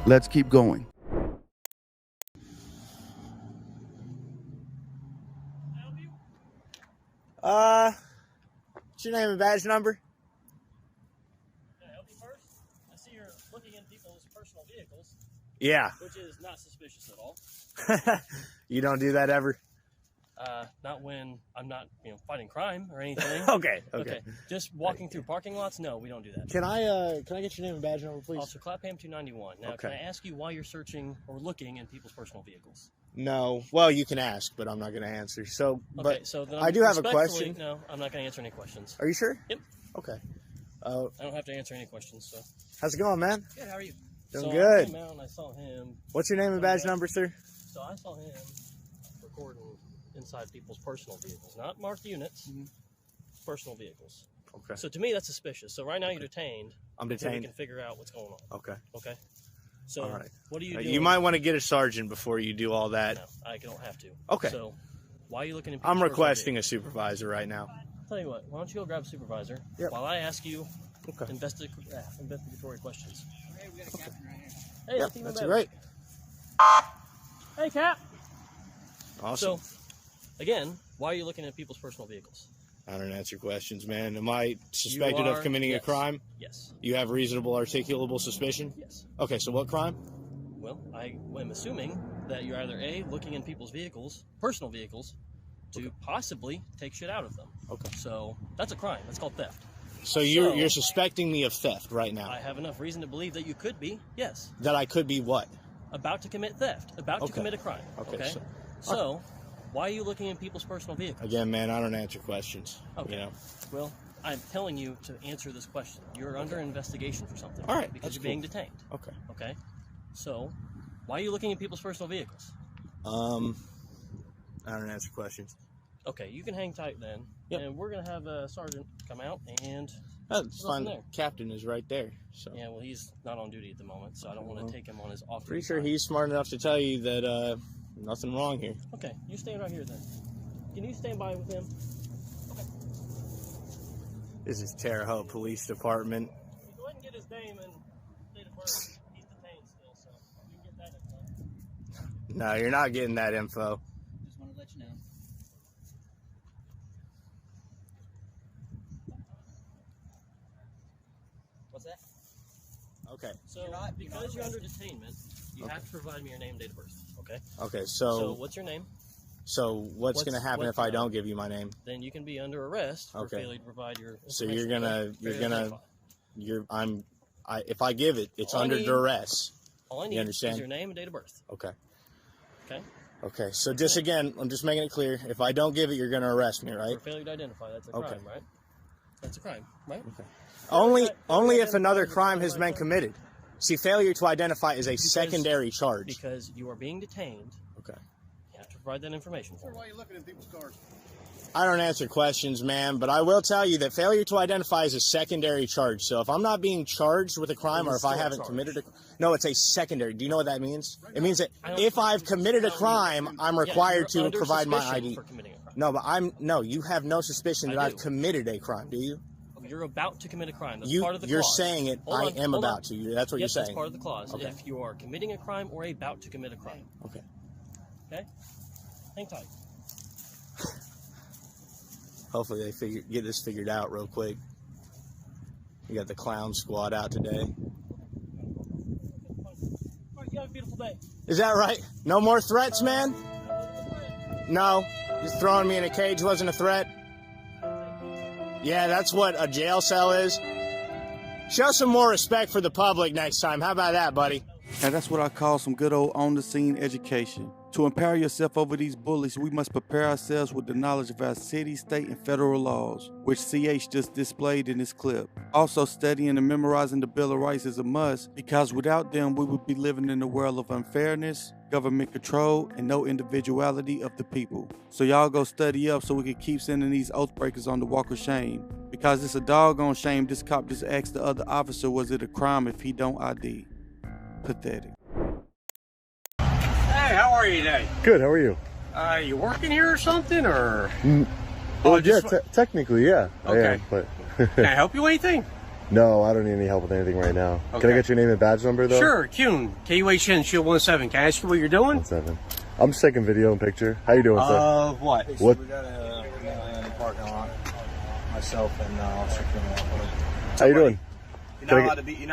Speaker 2: Let's keep going.
Speaker 10: What's your name and badge number?
Speaker 11: Can I help you first? I see you're looking in people's personal vehicles.
Speaker 10: Yeah.
Speaker 11: Which is not suspicious at all.
Speaker 10: You don't do that ever?
Speaker 11: Not when I'm not, fighting crime or anything.
Speaker 10: Okay.
Speaker 11: Just walking through parking lots? No, we don't do that.
Speaker 10: Can I get your name and badge number, please?
Speaker 11: Officer Clapham 291. Now,
Speaker 10: Okay.
Speaker 11: Can I ask you why you're searching or looking in people's personal vehicles?
Speaker 10: No. Well, you can ask, but I'm not going to answer. So,
Speaker 11: Okay, so then
Speaker 10: I do have a
Speaker 11: respectfully-
Speaker 10: question.
Speaker 11: No, I'm not going to answer any questions.
Speaker 10: Are you sure?
Speaker 11: Yep.
Speaker 10: Okay.
Speaker 11: I don't have to answer any questions, so.
Speaker 10: How's it going, man?
Speaker 11: Good, how are you?
Speaker 10: Doing
Speaker 11: so
Speaker 10: good.
Speaker 11: I came out and I saw him.
Speaker 10: What's your name and badge number, sir?
Speaker 11: So I saw him recording inside people's personal vehicles, not marked units, personal vehicles.
Speaker 10: Okay.
Speaker 11: So to me, that's suspicious. So right now you're detained.
Speaker 10: I'm
Speaker 11: until
Speaker 10: detained.
Speaker 11: We can figure out what's going on.
Speaker 10: Okay.
Speaker 11: Okay. So
Speaker 10: All right.
Speaker 11: what are you doing?
Speaker 10: You might want to get a sergeant before you do all that.
Speaker 11: No, I don't have to.
Speaker 10: Okay.
Speaker 11: So why are you looking at?
Speaker 10: I'm requesting a supervisor right now.
Speaker 11: Tell you what, why don't you go grab a supervisor while I ask you investigatory questions. Hey, we got a captain right here. Hey,
Speaker 10: Yep, that's great.
Speaker 11: Hey, Cap.
Speaker 10: Awesome.
Speaker 11: So, again, why are you looking at people's personal vehicles?
Speaker 10: I don't answer questions, man. Am I suspected of committing a crime?
Speaker 11: Yes.
Speaker 10: You have reasonable articulable suspicion?
Speaker 11: Yes.
Speaker 10: Okay, so what crime?
Speaker 11: Well, I am assuming that you're either A, looking in people's vehicles, personal vehicles, to possibly take shit out of them.
Speaker 10: Okay.
Speaker 11: So that's a crime. That's called theft.
Speaker 10: So you're suspecting me of theft right now?
Speaker 11: I have enough reason to believe that you could be, yes.
Speaker 10: That I could be what?
Speaker 11: About to commit theft. About to commit a crime.
Speaker 10: Okay.
Speaker 11: So why are you looking in people's personal vehicles?
Speaker 10: Again, man, I don't answer questions.
Speaker 11: Okay.
Speaker 10: You know?
Speaker 11: Well, I'm telling you to answer this question. You're under investigation for something.
Speaker 10: All right.
Speaker 11: Because you're being detained.
Speaker 10: Okay.
Speaker 11: Okay. So, why are you looking at people's personal vehicles?
Speaker 10: I don't answer questions.
Speaker 11: Okay, you can hang tight then.
Speaker 10: Yep.
Speaker 11: And we're going to have a sergeant come out and...
Speaker 10: That's fine. The captain is right there. So.
Speaker 11: Yeah, well, he's not on duty at the moment, so I don't want to take him on his off.
Speaker 10: Pretty sure he's smart enough to tell you that nothing wrong here.
Speaker 11: Okay, you stand right here then. Can you stand by with him? Okay.
Speaker 10: This is Terre Haute Police Department.
Speaker 11: Go ahead and get his name and date of birth. He's detained still, so you can get that info.
Speaker 10: No, you're not getting that info.
Speaker 11: Just want to let you know. What's that?
Speaker 10: Okay.
Speaker 11: So, because you're under detainment, you have to provide me your name and date of birth, okay?
Speaker 10: Okay,
Speaker 11: So, what's your name?
Speaker 10: So what's going to happen if I don't give you my name?
Speaker 11: Then you can be under arrest for
Speaker 10: Okay.
Speaker 11: failing to provide your.
Speaker 10: So if I give it, it's
Speaker 11: All I
Speaker 10: under
Speaker 11: need-
Speaker 10: duress.
Speaker 11: All I need
Speaker 10: You understand?
Speaker 11: is your name and date of birth.
Speaker 10: Okay.
Speaker 11: Okay.
Speaker 10: Okay. So just again, I'm just making it clear. If I don't give it, you're going to arrest me, right?
Speaker 11: For failure to identify, that's a
Speaker 10: Okay.
Speaker 11: crime, right? That's a crime, right?
Speaker 10: Okay. Only if another crime has been committed. See, failure to identify is a secondary charge.
Speaker 11: Because you are being detained.
Speaker 10: Okay.
Speaker 11: You have to provide that information.
Speaker 1: Sir, why are you looking in people's cars?
Speaker 10: I don't answer questions, man, but I will tell you that failure to identify is a secondary charge. So if I'm not being charged with a crime or if I haven't committed a... No, it's a secondary. Do you know what that means? It means that if I've committed a crime, I'm required to provide my ID. No, but no, you have no suspicion that I've committed a crime, do you?
Speaker 11: You're about to commit a crime. That's part of the clause.
Speaker 10: You're saying it, I am about to. That's what you're saying.
Speaker 11: That's part of the clause.
Speaker 10: Okay.
Speaker 11: If you are committing a crime or about to commit a crime.
Speaker 10: Okay.
Speaker 11: Okay? Hang tight.
Speaker 10: Hopefully they get this figured out real quick. We got the clown squad out today.
Speaker 11: All right, you have a beautiful day.
Speaker 10: Is that right? No more threats, man? No. Just throwing me in a cage wasn't a threat? Yeah, that's what a jail cell is. Show some more respect for the public next time. How about that, buddy?
Speaker 4: Now that's what I call some good old on-the-scene education. To empower yourself over these bullies, we must prepare ourselves with the knowledge of our city, state, and federal laws, which CH just displayed in this clip. Also, studying and memorizing the Bill of Rights is a must, because without them, we would be living in a world of unfairness, government control, and no individuality of the people. So y'all go study up so we can keep sending these oath breakers on the walk of shame. Because it's a doggone shame this cop just asked the other officer, was it a crime if he don't ID? Pathetic.
Speaker 12: Hey, how are you today?
Speaker 7: Good, how are you?
Speaker 12: You working here or something, or?
Speaker 7: Well, yeah, technically, yeah.
Speaker 12: Okay.
Speaker 7: I am, but
Speaker 12: Can I help you with anything?
Speaker 7: No, I don't need any help with anything right now.
Speaker 12: Okay.
Speaker 7: Can I get your name and badge number, though?
Speaker 12: Sure, Kuhn, KUHN, Shield 17. Can I ask you what you're doing?
Speaker 7: 17. I'm just taking video and picture. How you doing, sir?
Speaker 12: What?
Speaker 7: What?
Speaker 13: We got in the parking lot. Myself and Officer Criminal.
Speaker 7: How you doing?
Speaker 13: You're not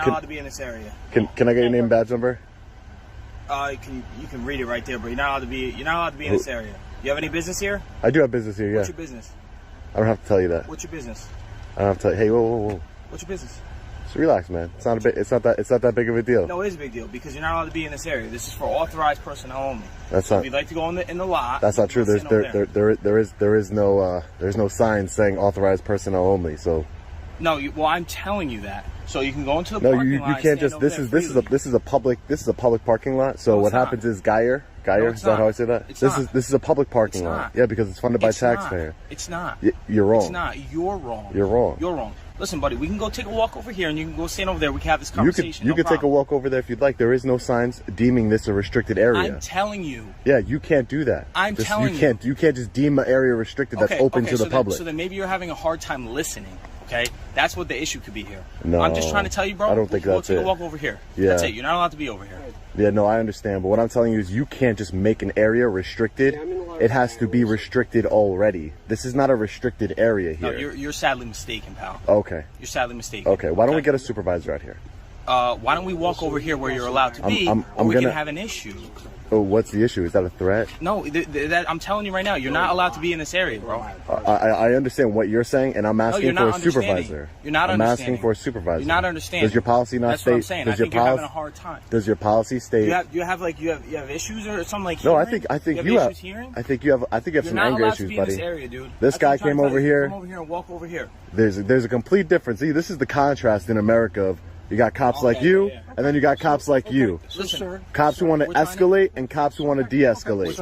Speaker 13: allowed to be in this area.
Speaker 7: Can I get your name and badge number?
Speaker 13: You can read it right there, but you're not allowed to be in this area. You have any business here?
Speaker 7: I do have business here, yeah.
Speaker 13: What's your business?
Speaker 7: I don't have to tell you that.
Speaker 13: What's your business?
Speaker 7: I don't have to tell you. Hey, whoa.
Speaker 13: What's your business?
Speaker 7: Just relax, man. It's not that big of a deal.
Speaker 13: No, it is a big deal because you're not allowed to be in this area. This is for authorized personnel only.
Speaker 7: That's
Speaker 13: so
Speaker 7: not.
Speaker 13: if you'd like to go in the lot.
Speaker 7: That's not true. There is no sign saying authorized personnel only. So.
Speaker 13: No, I'm telling you that. So you can go into the
Speaker 7: no,
Speaker 13: parking
Speaker 7: you
Speaker 13: lot.
Speaker 7: can't just. This is a public parking lot. So what happens is Geyer. Is that how I say that? This is a public parking lot. Yeah, because it's funded by taxpayer.
Speaker 13: It's not.
Speaker 7: You're wrong.
Speaker 13: It's not. You're wrong.
Speaker 7: You're wrong.
Speaker 13: You're wrong. Listen, buddy, we can go take a walk over here, and you can go stand over there. We can have this conversation.
Speaker 7: You can take a walk over there if you'd like. There is no signs deeming this a restricted area.
Speaker 13: I'm telling you.
Speaker 7: Yeah, you can't do that. You can't just deem an area restricted that's open to the public.
Speaker 13: So then maybe you're having a hard time listening. Okay, that's what the issue could be here.
Speaker 7: No,
Speaker 13: I'm just trying to tell you, bro.
Speaker 7: I don't think that's it.
Speaker 13: We'll take a walk over here.
Speaker 7: Yeah.
Speaker 13: That's it. You're not allowed to be over here.
Speaker 7: Yeah, no, I understand. But what I'm telling you is you can't just make an area restricted. It has to be restricted already. This is not a restricted area here.
Speaker 13: No, you're sadly mistaken, pal.
Speaker 7: Okay.
Speaker 13: You're sadly mistaken.
Speaker 7: Okay, why don't we get a supervisor out here?
Speaker 13: Why don't we walk over here where you're allowed to be, or we can have an issue.
Speaker 7: Oh, what's the issue? Is that a threat?
Speaker 13: No, I'm telling you right now, you're not allowed to be in this area, bro.
Speaker 7: I understand what you're saying, and I'm asking for a supervisor.
Speaker 13: You're not understanding.
Speaker 7: I'm asking for a supervisor.
Speaker 13: You're not understanding.
Speaker 7: Does your policy not state?
Speaker 13: That's what I'm saying. I think you're having a hard time.
Speaker 7: Does your policy state?
Speaker 13: You have issues or something like?
Speaker 7: No,
Speaker 13: hearing?
Speaker 7: I think
Speaker 13: you have issues hearing.
Speaker 7: I think you have some anger issues, buddy.
Speaker 13: You're not allowed to be in this area, dude.
Speaker 7: This guy came over here.
Speaker 13: Come over here and walk over here.
Speaker 7: There's a complete difference. See, this is the contrast in America of. You got cops like you, and then you got cops like you.
Speaker 13: Listen,
Speaker 7: cops who want to escalate and cops who want to de-escalate.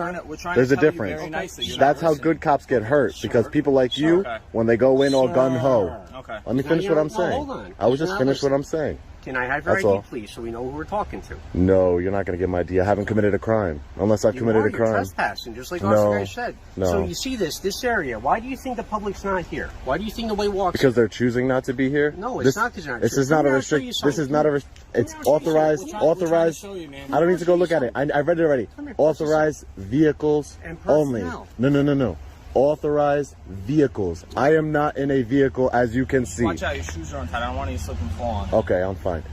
Speaker 7: There's a difference. That's how good cops get hurt, because people like you, when they go in all gun-ho. Let me finish what I'm saying. I was just finished what I'm saying.
Speaker 12: Can I have your ID, please, so we know who we're talking to?
Speaker 7: No, you're not going to get my ID. I haven't committed a crime, unless I've committed a crime.
Speaker 12: You're trespassing, just like Officer Guy said.
Speaker 7: No.
Speaker 12: So you see this area. Why do you think the public's not here? Why do you think nobody walks?
Speaker 7: Because they're choosing not to be here.
Speaker 12: No, it's not because they're not.
Speaker 7: This is not a restrict. This is not a. It's authorized. Authorized. I don't need to go look at it. I read it already. Authorized vehicles only. No. Authorized vehicles. I am not in a vehicle, as you can see.
Speaker 13: Watch out, your shoes are untied. I don't want you to slip and fall on.
Speaker 7: Okay, I'm fine.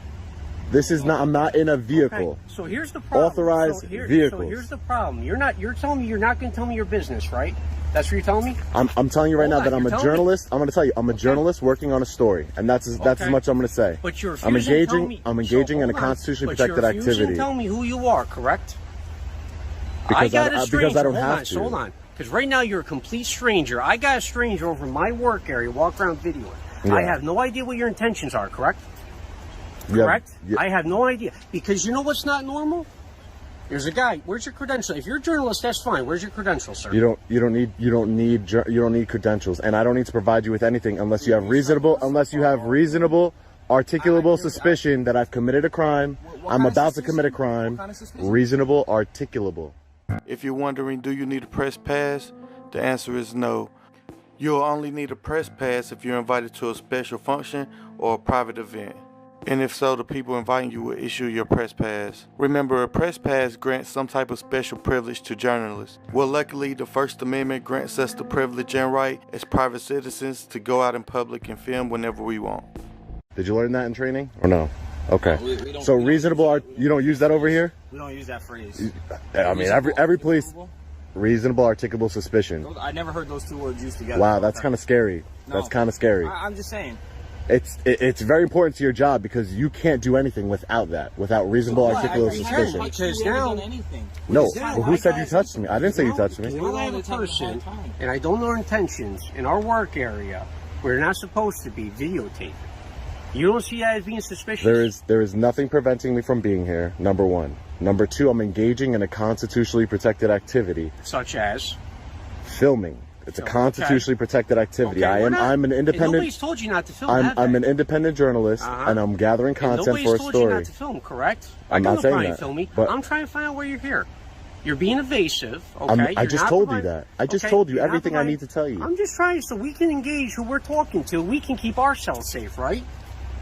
Speaker 7: This is not. I'm not in a vehicle.
Speaker 12: Okay. So here's the problem.
Speaker 7: Authorized vehicles.
Speaker 12: So here's the problem. You're telling me you're not going to tell me your business, right? That's what you're telling me?
Speaker 7: I'm telling you right now that I'm a journalist. I'm going to tell you I'm a journalist working on a story, and that's as much I'm going to say.
Speaker 12: But you're
Speaker 7: I'm
Speaker 12: refusing
Speaker 7: engaging in a constitutionally protected activity.
Speaker 12: Tell me who you are, correct?
Speaker 7: Because I don't have to.
Speaker 12: Hold on. Because right now you're a complete stranger. I got a stranger over in my work area, walk around videoing. Yeah. I have no idea what your intentions are, correct? Correct? Yeah. I have no idea. Because you know what's not normal? There's a guy. Where's your credential? If you're a journalist, that's fine. Where's your credentials, sir?
Speaker 7: You don't need credentials, and I don't need to provide you with anything unless you have reasonable, articulable suspicion that I've committed a crime. I'm about to commit a crime. Reasonable, articulable.
Speaker 4: If you're wondering, do you need a press pass? The answer is no. You'll only need a press pass if you're invited to a special function or a private event. And if so, the people inviting you will issue your press pass. Remember, a press pass grants some type of special privilege to journalists. Well, luckily, the First Amendment grants us the privilege and right as private citizens to go out in public and film whenever we want.
Speaker 7: Did you learn that in training or no? Okay. So reasonable, you don't use that over here?
Speaker 13: We don't use that phrase.
Speaker 7: I mean, every police, reasonable, articulable suspicion.
Speaker 13: I never heard those two words used together.
Speaker 7: Wow, that's kind of scary.
Speaker 13: No.
Speaker 7: That's kind of scary.
Speaker 13: I'm just saying.
Speaker 7: It's very important to your job because you can't do anything without that, without reasonable, articulable suspicion.
Speaker 12: Because now,
Speaker 7: no, well, who said you touched me? I didn't say you touched me.
Speaker 12: When I have a person, and I don't know their intentions, in our work area, where they're not supposed to be, videotaped. You don't see that as being suspicious?
Speaker 7: There is nothing preventing me from being here, number one. Number two, I'm engaging in a constitutionally protected activity.
Speaker 12: Such as?
Speaker 7: Filming. It's a constitutionally protected activity. I'm an independent.
Speaker 12: Nobody's told you not to film.
Speaker 7: I'm an independent journalist, and I'm gathering content for a story.
Speaker 12: Nobody's told you not to film, correct?
Speaker 7: I'm not saying that.
Speaker 12: Film me, but I'm trying to find out why you're here. You're being evasive. Okay.
Speaker 7: I just told you that. I just told you everything I need to tell you.
Speaker 12: I'm just trying so we can engage who we're talking to. We can keep ourselves safe, right?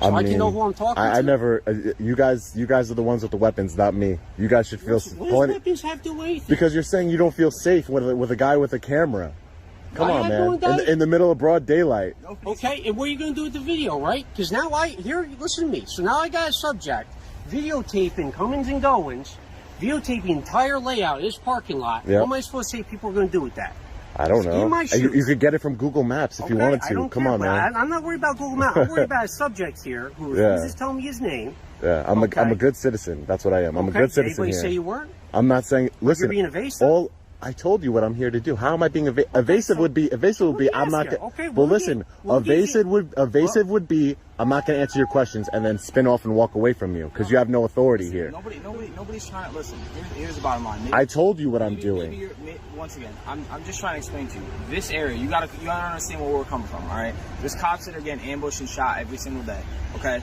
Speaker 12: So I can know who I'm talking to.
Speaker 7: I never. You guys are the ones with the weapons, not me. You guys should feel.
Speaker 12: What does weapons have to do with anything?
Speaker 7: Because you're saying you don't feel safe with a guy with a camera. Come on, man. In the middle of broad daylight.
Speaker 12: Okay, and what are you going to do with the video, right? Because now listen to me. So now I got a subject, videotaping comings and goings, videotaping the entire layout of this parking lot. Yep. What am I supposed to say people are going to do with that?
Speaker 7: I don't know. You could get it from Google Maps if you wanted to. Come on, man.
Speaker 12: I'm not worried about Google Maps. I'm worried about a subject here who refuses to tell me his name.
Speaker 7: Yeah, I'm a good citizen. That's what I am. I'm a good citizen here.
Speaker 12: Anybody say you weren't?
Speaker 7: I'm not saying. Listen,
Speaker 12: you're being evasive.
Speaker 7: I told you what I'm here to do. How am I being evasive? Would be I'm not. Well, listen. Evasive would be I'm not going to answer your questions and then spin off and walk away from you because you have no authority here.
Speaker 13: Nobody's trying to listen. Here's the bottom line.
Speaker 7: I told you what I'm doing.
Speaker 13: Once again, I'm just trying to explain to you. This area, you gotta understand where we're coming from. All right. There's cops that are getting ambushed and shot every single day. Okay.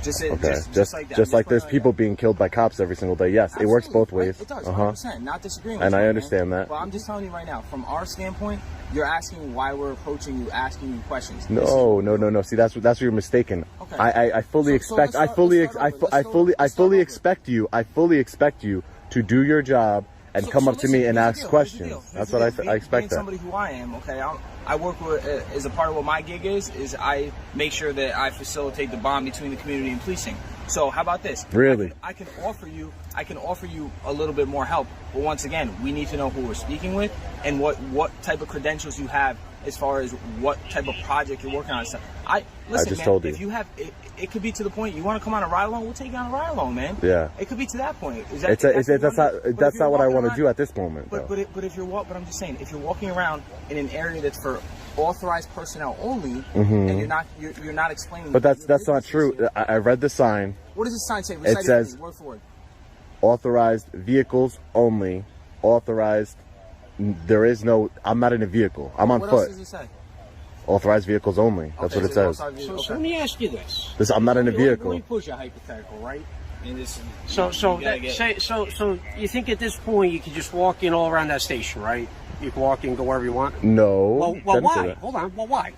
Speaker 13: Just like that.
Speaker 7: Just like there's people being killed by cops every single day. Yes, it works both ways.
Speaker 13: It does, 100%. Not disagreeing with
Speaker 7: you.
Speaker 13: And
Speaker 7: I understand that.
Speaker 13: But I'm just telling you right now, from our standpoint, you're asking why we're approaching you, asking you questions.
Speaker 7: No. See, that's where you're mistaken. Okay. I fully expect you to do your job and come up to me and ask questions. That's what I expect.
Speaker 13: Somebody who I am, okay. I work with, as a part of what my gig is I make sure that I facilitate the bond between the community and policing. So how about this?
Speaker 7: Really?
Speaker 13: I can offer you a little bit more help. But once again, we need to know who we're speaking with and what type of credentials you have as far as what type of project you're working on. Listen, man,
Speaker 7: told you.
Speaker 13: If you have, it could be to the point you want to come on a ride along, we'll take you on a ride along, man.
Speaker 7: Yeah.
Speaker 13: It could be to that point.
Speaker 7: That's not what I want to do at this moment.
Speaker 13: But I'm just saying, if you're walking around in an area that's for authorized personnel only, and you're not explaining.
Speaker 7: But that's not true. I read the sign.
Speaker 13: What does the sign say?
Speaker 7: It says
Speaker 13: word for word.
Speaker 7: Authorized vehicles only. Authorized. There is no. I'm not in a vehicle. I'm on foot.
Speaker 13: What else does it say?
Speaker 7: Authorized vehicles only. That's what it says.
Speaker 12: So let me ask you this.
Speaker 7: I'm not in a vehicle.
Speaker 12: Let me push a hypothetical, right? So you think at this point you can just walk in all around that station, right? You can walk in, go wherever you want?
Speaker 7: No.
Speaker 12: Well, why? Hold on. Well, why?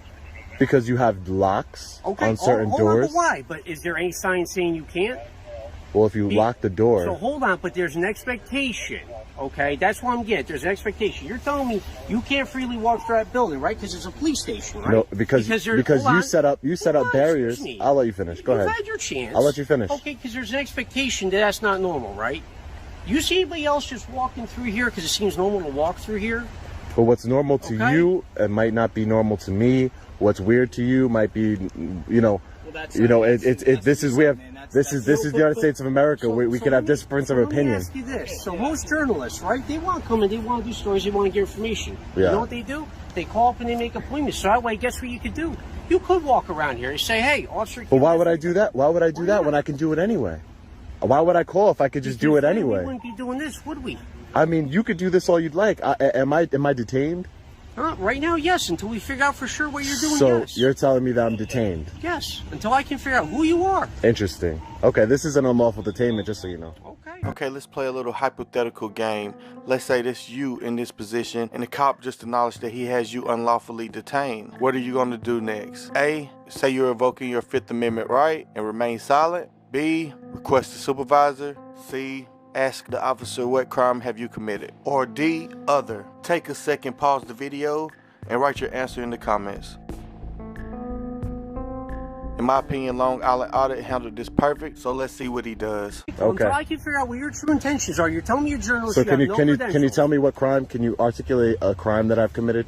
Speaker 7: Because you have locks on certain doors.
Speaker 12: But why? But is there any sign saying you can't?
Speaker 7: Well, if you lock the door.
Speaker 12: So hold on, but there's an expectation. Okay, that's what I'm getting. There's an expectation. You're telling me you can't freely walk through that building, right? Because it's a police station, right?
Speaker 7: No, because you set up barriers. I'll let you finish. Go ahead.
Speaker 12: You've had your chance.
Speaker 7: I'll let you finish.
Speaker 12: Okay, because there's an expectation that that's not normal, right? You see anybody else just walking through here because it seems normal to walk through here?
Speaker 7: But what's normal to you, it might not be normal to me. What's weird to you might be, this is the United States of America. We could have difference of opinion.
Speaker 12: Let me ask you this. So most journalists, right? They want to come in, they want to do stories, they want to get information.
Speaker 7: Yeah.
Speaker 12: You know what they do? They call up and they make appointments. So that way, guess what you could do? You could walk around here and say, "Hey, officer."
Speaker 7: But why would I do that? Why would I do that when I can do it anyway? Why would I call if I could just do it anyway?
Speaker 12: We wouldn't be doing this, would we?
Speaker 7: I mean, you could do this all you'd like. Am I detained?
Speaker 12: Right now, yes. Until we figure out for sure what you're doing,
Speaker 7: so
Speaker 12: yes.
Speaker 7: You're telling me that I'm detained?
Speaker 12: Yes. Until I can figure out who you are.
Speaker 7: Interesting. Okay, this is an unlawful detainment, just so you know.
Speaker 4: Okay, let's play a little hypothetical game. Let's say this you in this position, and the cop just acknowledged that he has you unlawfully detained. What are you going to do next? A, say you're invoking your Fifth Amendment right and remain silent. B, request the supervisor. C, ask the officer what crime have you committed. Or D, other. Take a second, pause the video, and write your answer in the comments. In my opinion, Long Island Audit handled this perfect, so let's see what he does.
Speaker 12: Okay. Until I can figure out what your true intentions are. You're telling me you're a journalist.
Speaker 7: So can you tell me what crime? Can you articulate a crime that I've committed?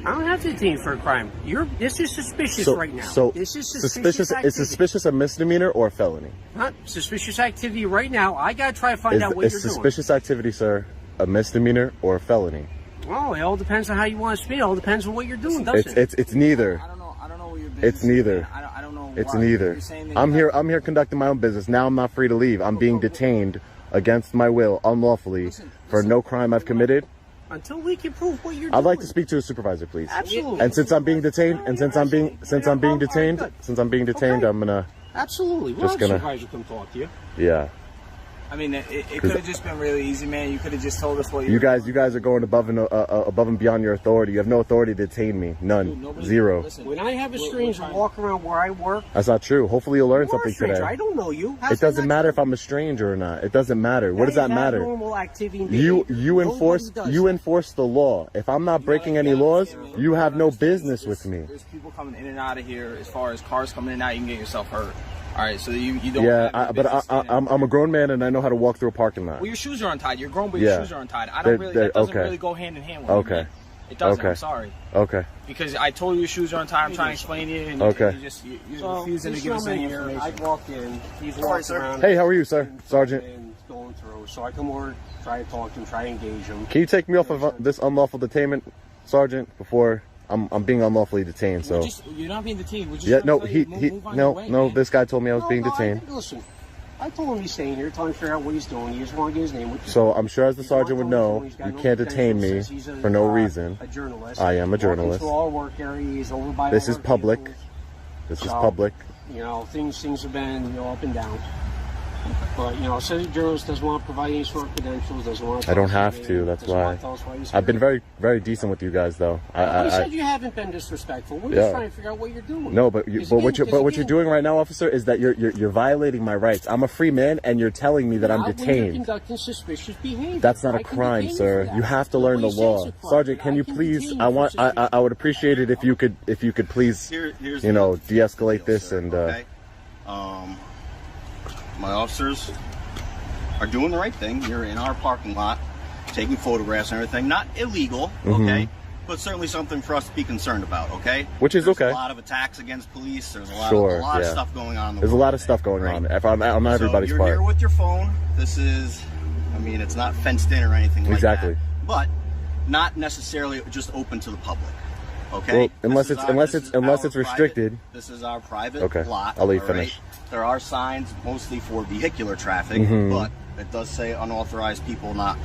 Speaker 12: I don't have to detain you for a crime. This is suspicious right now.
Speaker 7: So
Speaker 12: this is
Speaker 7: suspicious. Is suspicious a misdemeanor or a felony?
Speaker 12: Not suspicious activity right now. I gotta try to find out what you're doing.
Speaker 7: Is suspicious activity, sir, a misdemeanor or a felony?
Speaker 12: Well, it all depends on how you want to speak. It all depends on what you're doing, doesn't it?
Speaker 7: It's neither.
Speaker 13: I don't know what your business
Speaker 7: It's neither.
Speaker 13: is. I don't know.
Speaker 7: It's neither. I'm here conducting my own business. Now I'm not free to leave. I'm being detained against my will, unlawfully, for no crime I've committed.
Speaker 12: Until we can prove what you're doing.
Speaker 7: I'd like to speak to a supervisor, please.
Speaker 12: Absolutely.
Speaker 7: And since I'm being detained, I'm gonna.
Speaker 12: Absolutely. Well, supervisor come talk to you.
Speaker 7: Yeah.
Speaker 13: I mean, it could have just been really easy, man. You could have just told us what
Speaker 7: you guys are going above and beyond your authority. You have no authority to detain me. None. Zero.
Speaker 12: Listen, when I have a stranger walk around where I work,
Speaker 7: that's not true. Hopefully you'll learn something today.
Speaker 12: I don't know you.
Speaker 7: It doesn't matter if I'm a stranger or not. It doesn't matter. What does that matter?
Speaker 12: Normal activity.
Speaker 7: You enforce the law. If I'm not breaking any laws, you have no business with me.
Speaker 13: There's people coming in and out of here. As far as cars coming in and out, you can get yourself hurt. All right, so you don't.
Speaker 7: Yeah, but I'm a grown man and I know how to walk through a parking lot.
Speaker 13: Well, your shoes are untied. You're grown, but your shoes are untied. That doesn't really go hand in hand with me. It doesn't. I'm sorry.
Speaker 7: Okay.
Speaker 13: Because I told you your shoes are untied. I'm trying to explain it, and you're refusing to give us any information.
Speaker 12: I walked in. He's walking around.
Speaker 7: Hey, how are you, sir, Sergeant?
Speaker 12: Going through. So I come over, try to talk to him, try to engage him.
Speaker 7: Can you take me off of this unlawful detainment, Sergeant, before I'm being unlawfully detained? So
Speaker 13: you're not being detained. We're just
Speaker 7: no. This guy told me I was being detained.
Speaker 12: Listen, I told him he's staying here, trying to figure out what he's doing. He just want to get his name.
Speaker 7: So I'm sure, as the sergeant would know, you can't detain me for no reason.
Speaker 12: A journalist.
Speaker 7: I am a journalist.
Speaker 12: Our work area. He's over by.
Speaker 7: This is public. This is public.
Speaker 12: You know, things have been up and down. But, so the journalist doesn't want to provide any sort of credentials, doesn't want to...
Speaker 7: I don't have to, that's why. I've been very, very decent with you guys, though.
Speaker 12: You said you haven't been disrespectful. We're just trying to figure out what you're doing.
Speaker 7: No, but what you're doing right now, officer, is that you're violating my rights. I'm a free man, and you're telling me that I'm detained.
Speaker 12: You're conducting suspicious behavior.
Speaker 7: That's not a crime, sir. You have to learn the law. Sergeant, can you please... I would appreciate it if you could please, de-escalate this and...
Speaker 14: Okay. My officers are doing the right thing. You're in our parking lot, taking photographs and everything. Not illegal, okay? But certainly something for us to be concerned about, okay?
Speaker 7: Which is okay.
Speaker 14: There's a lot of attacks against police. There's a lot of stuff going on.
Speaker 7: There's a lot of stuff going on. On everybody's part.
Speaker 14: You're here with your phone. This is, it's not fenced in or anything like that. Exactly. But not necessarily just open to the public. Okay.
Speaker 7: Well, unless it's restricted.
Speaker 14: This is our private lot.
Speaker 7: I'll let you finish.
Speaker 14: There are signs mostly for vehicular traffic, but it does say unauthorized people not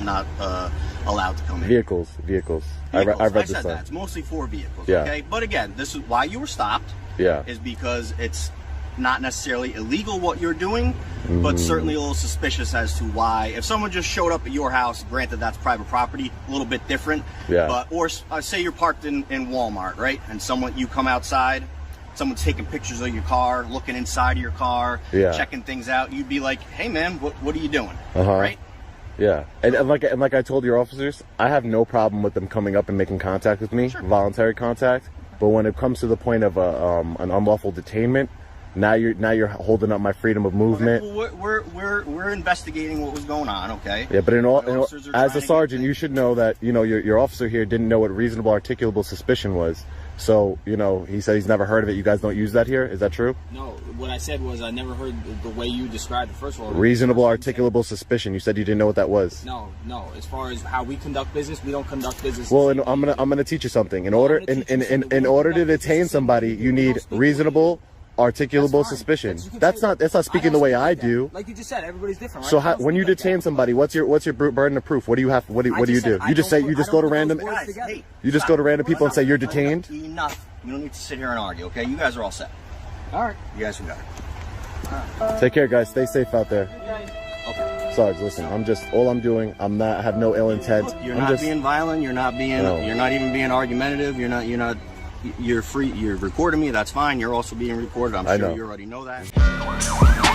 Speaker 14: allowed to come in.
Speaker 7: Vehicles. I read this sign.
Speaker 14: It's mostly for vehicles. Okay. But again, this is why you were stopped.
Speaker 7: Yeah.
Speaker 14: Is because it's not necessarily illegal what you're doing, but certainly a little suspicious as to why. If someone just showed up at your house, granted that's private property, a little bit different.
Speaker 7: Yeah.
Speaker 14: But or say you're parked in Walmart, right? And you come outside, someone's taking pictures of your car, looking inside of your car, checking things out, you'd be like, hey man, what are you doing? Right?
Speaker 7: Yeah, and like I told your officers, I have no problem with them coming up and making contact with me, voluntary contact. But when it comes to the point of an unlawful detainment, now you're holding up my freedom of movement.
Speaker 14: Okay, well, we're investigating what was going on. Okay.
Speaker 7: Yeah, but as a sergeant, you should know that your officer here didn't know what reasonable articulable suspicion was. So, he said he's never heard of it. You guys don't use that here? Is that true?
Speaker 13: No, what I said was I never heard the way you described it. First of all,
Speaker 7: reasonable articulable suspicion. You said you didn't know what that was.
Speaker 13: No. As far as how we conduct business, we don't conduct business.
Speaker 7: Well, I'm gonna teach you something. In order to detain somebody, you need reasonable articulable suspicion. That's not speaking the way I do.
Speaker 13: Like you just said, everybody's different, right?
Speaker 7: So when you detain somebody, what's your burden of proof? What do you have? What do you do? You just go to random people and say you're detained.
Speaker 14: Enough. You don't need to sit here and argue. Okay, you guys are all set.
Speaker 13: All right.
Speaker 14: You guys are got it.
Speaker 7: Take care, guys. Stay safe out there.
Speaker 14: Okay.
Speaker 7: Sarge, listen. All I'm doing. I have no ill intent.
Speaker 14: You're not being violent. You're not even being argumentative. You're free. You're recording me. That's fine. You're also being recorded. I'm sure you already know that.